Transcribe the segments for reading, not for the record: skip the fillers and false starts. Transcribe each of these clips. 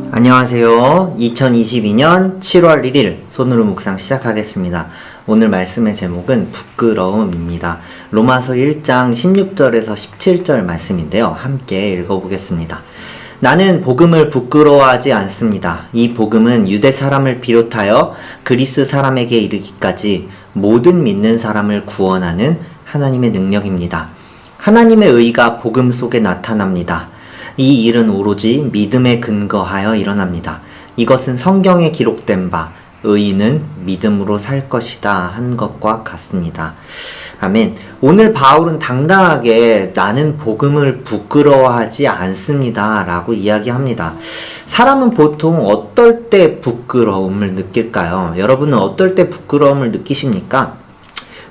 안녕하세요. 2022년 7월 1일 손으로 묵상 시작하겠습니다. 오늘 말씀의 제목은 부끄러움입니다. 로마서 1장 16절에서 17절 말씀인데요. 함께 읽어보겠습니다. 나는 복음을 부끄러워하지 않습니다. 이 복음은 유대 사람을 비롯하여 그리스 사람에게 이르기까지 모든 믿는 사람을 구원하는 하나님의 능력입니다. 하나님의 의가 복음 속에 나타납니다. 이 일은 오로지 믿음에 근거하여 일어납니다. 이것은 성경에 기록된 바 의인은 믿음으로 살 것이다 한 것과 같습니다. 아멘. 오늘 바울은 당당하게 나는 복음을 부끄러워하지 않습니다 라고 이야기합니다. 사람은 보통 어떨 때 부끄러움을 느낄까요? 여러분은 어떨 때 부끄러움을 느끼십니까?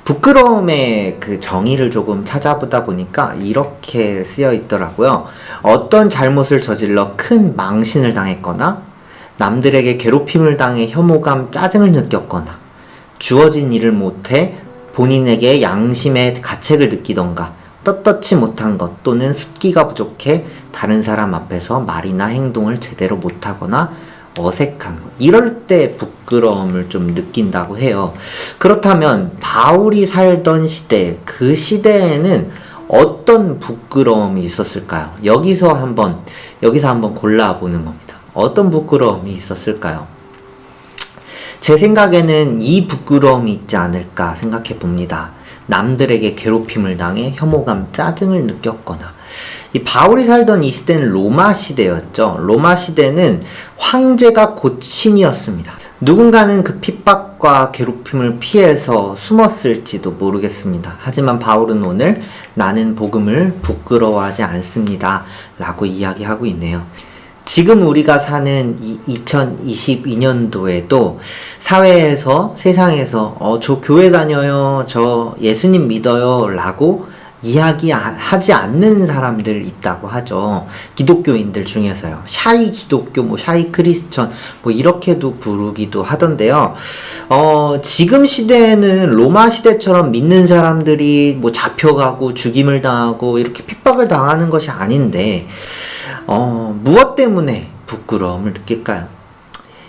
부끄러움의 그 정의를 조금 찾아보다 보니까 이렇게 쓰여 있더라고요. 어떤 잘못을 저질러 큰 망신을 당했거나 남들에게 괴롭힘을 당해 혐오감, 짜증을 느꼈거나 주어진 일을 못해 본인에게 양심의 가책을 느끼던가 떳떳지 못한 것 또는 숫기가 부족해 다른 사람 앞에서 말이나 행동을 제대로 못하거나 어색한 것, 이럴 때 부끄러움을 좀 느낀다고 해요. 그렇다면 바울이 살던 시대, 그 시대에는 어떤 부끄러움이 있었을까요? 여기서 한번 골라보는 겁니다. 어떤 부끄러움이 있었을까요? 제 생각에는 이 부끄러움이 있지 않을까 생각해 봅니다. 남들에게 괴롭힘을 당해 혐오감, 짜증을 느꼈거나. 이 바울이 살던 이 시대는 로마 시대였죠. 로마 시대는 황제가 곧 신이었습니다. 누군가는 그 핍박과 괴롭힘을 피해서 숨었을지도 모르겠습니다. 하지만 바울은 오늘 나는 복음을 부끄러워하지 않습니다 라고 이야기하고 있네요. 지금 우리가 사는 이 2022년도에도 사회에서, 세상에서 저 교회 다녀요, 저 예수님 믿어요 라고 이야기하지 않는 사람들 있다고 하죠. 기독교인들 중에서요. 샤이 기독교, 샤이 크리스천, 이렇게도 부르기도 하던데요. 지금 시대에는 로마 시대처럼 믿는 사람들이 잡혀가고 죽임을 당하고 이렇게 핍박을 당하는 것이 아닌데, 무엇 때문에 부끄러움을 느낄까요?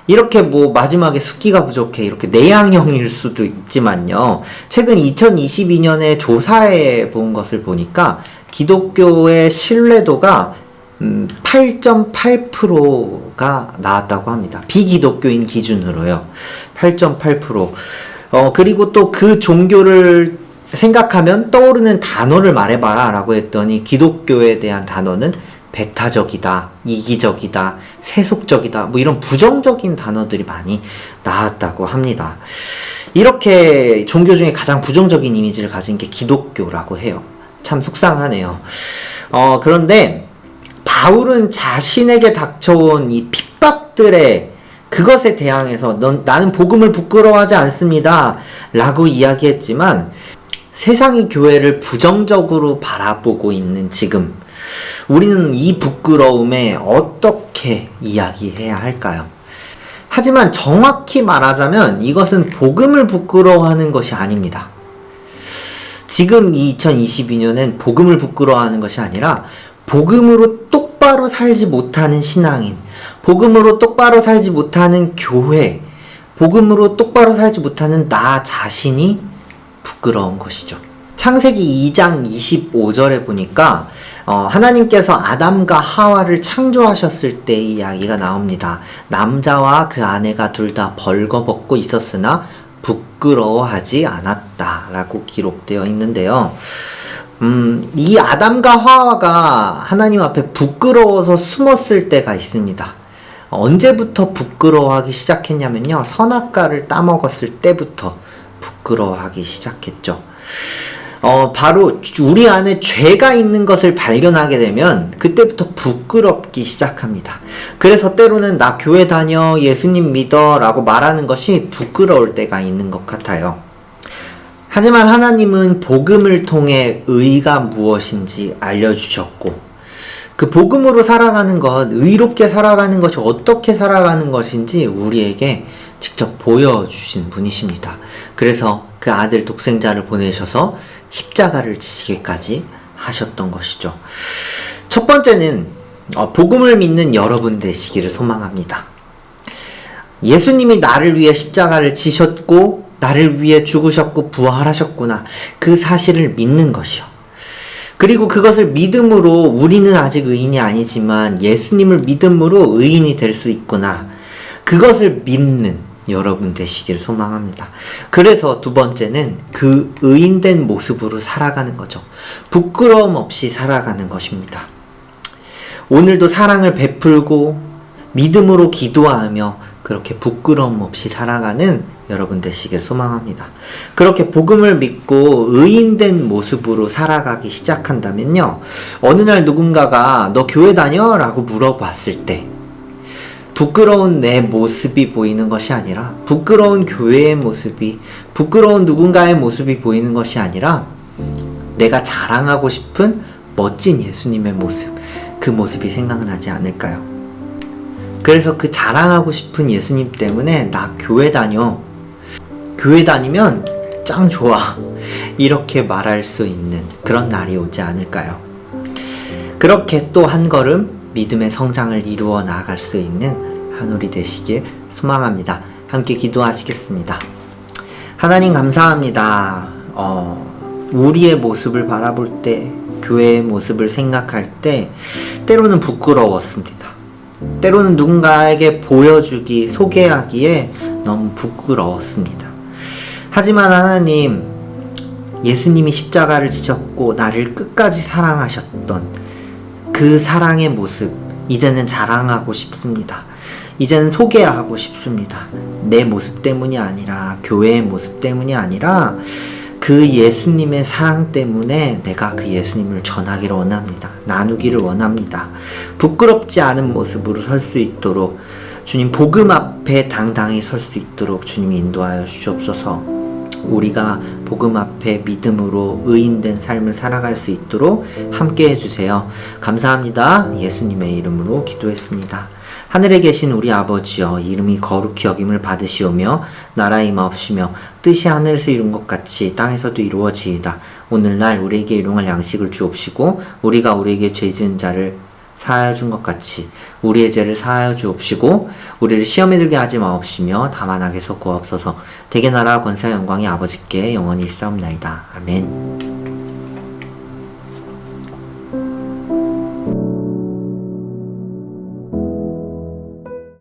이렇게 마지막에 숫기가 부족해 이렇게 내향형일 수도 있지만요. 최근 2022년에 조사해 본 것을 보니까 기독교의 신뢰도가 8.8%가 나왔다고 합니다. 비기독교인 기준으로요. 8.8%. 그리고 또 그 종교를 생각하면 떠오르는 단어를 말해봐라 라고 했더니 기독교에 대한 단어는 배타적이다, 이기적이다, 세속적이다, 이런 부정적인 단어들이 많이 나왔다고 합니다. 이렇게 종교 중에 가장 부정적인 이미지를 가진 게 기독교라고 해요. 참 속상하네요. 그런데 바울은 자신에게 닥쳐온 이 핍박들의 그것에 대항해서 나는 복음을 부끄러워하지 않습니다 라고 이야기했지만 세상이 교회를 부정적으로 바라보고 있는 지금 우리는 이 부끄러움에 어떻게 이야기해야 할까요? 하지만 정확히 말하자면 이것은 복음을 부끄러워하는 것이 아닙니다. 지금 2022년엔 복음을 부끄러워하는 것이 아니라 복음으로 똑바로 살지 못하는 신앙인, 복음으로 똑바로 살지 못하는 교회, 복음으로 똑바로 살지 못하는 나 자신이 부끄러운 것이죠. 창세기 2장 25절에 보니까 하나님께서 아담과 하와를 창조하셨을 때의 이야기가 나옵니다. 남자와 그 아내가 둘 다 벌거벗고 있었으나 부끄러워하지 않았다 라고 기록되어 있는데요. 이 아담과 하와가 하나님 앞에 부끄러워서 숨었을 때가 있습니다. 언제부터 부끄러워하기 시작했냐면요. 선악과를 따먹었을 때부터 부끄러워하기 시작했죠. 바로 우리 안에 죄가 있는 것을 발견하게 되면 그때부터 부끄럽기 시작합니다. 그래서 때로는 나 교회 다녀, 예수님 믿어 라고 말하는 것이 부끄러울 때가 있는 것 같아요. 하지만 하나님은 복음을 통해 의가 무엇인지 알려주셨고 그 복음으로 살아가는 것, 의롭게 살아가는 것이 어떻게 살아가는 것인지 우리에게 직접 보여주신 분이십니다. 그래서 그 아들 독생자를 보내셔서 십자가를 지시기까지 하셨던 것이죠. 첫 번째는 복음을 믿는 여러분 되시기를 소망합니다. 예수님이 나를 위해 십자가를 지셨고 나를 위해 죽으셨고 부활하셨구나. 그 사실을 믿는 것이요. 그리고 그것을 믿음으로 우리는 아직 의인이 아니지만 예수님을 믿음으로 의인이 될 수 있구나. 그것을 믿는 여러분 되시기를 소망합니다. 그래서 두 번째는 그 의인된 모습으로 살아가는 거죠. 부끄러움 없이 살아가는 것입니다. 오늘도 사랑을 베풀고 믿음으로 기도하며 그렇게 부끄러움 없이 살아가는 여러분 되시길 소망합니다. 그렇게 복음을 믿고 의인된 모습으로 살아가기 시작한다면요. 어느 날 누군가가 너 교회 다녀? 라고 물어봤을 때 부끄러운 내 모습이 보이는 것이 아니라 부끄러운 교회의 모습이 부끄러운 누군가의 모습이 보이는 것이 아니라 내가 자랑하고 싶은 멋진 예수님의 모습, 그 모습이 생각나지 않을까요? 그래서 그 자랑하고 싶은 예수님 때문에 나 교회 다녀. 교회 다니면 짱 좋아. 이렇게 말할 수 있는 그런 날이 오지 않을까요? 그렇게 또 한 걸음 믿음의 성장을 이루어 나아갈 수 있는 한우리 되시길 소망합니다. 함께 기도하시겠습니다. 하나님 감사합니다. 우리의 모습을 바라볼 때, 교회의 모습을 생각할 때 때로는 부끄러웠습니다. 때로는 누군가에게 보여주기, 소개하기에 너무 부끄러웠습니다. 하지만 하나님, 예수님이 십자가를 지셨고 나를 끝까지 사랑하셨던 그 사랑의 모습, 이제는 자랑하고 싶습니다. 이제는 소개하고 싶습니다. 내 모습 때문이 아니라, 교회의 모습 때문이 아니라 그 예수님의 사랑 때문에 내가 그 예수님을 전하기를 원합니다. 나누기를 원합니다. 부끄럽지 않은 모습으로 설 수 있도록 주님 복음 앞에 당당히 설 수 있도록 주님이 인도하여 주시옵소서. 우리가 복음 앞에 믿음으로 의인된 삶을 살아갈 수 있도록 함께 해주세요. 감사합니다. 예수님의 이름으로 기도했습니다. 하늘에 계신 우리 아버지여, 이름이 거룩히 여김을 받으시오며 나라 임하옵시며 뜻이 하늘에서 이룬 것 같이 땅에서도 이루어지이다. 오늘날 우리에게 일용할 양식을 주옵시고 우리가 우리에게 죄 지은 자를 사하여 준 것 같이 우리의 죄를 사하여 주옵시고 우리를 시험에 들게 하지 마옵시며 다만 악에서 구하옵소서. 대개 나라와 권세와 영광이 아버지께 영원히 있사옵나이다. 아멘.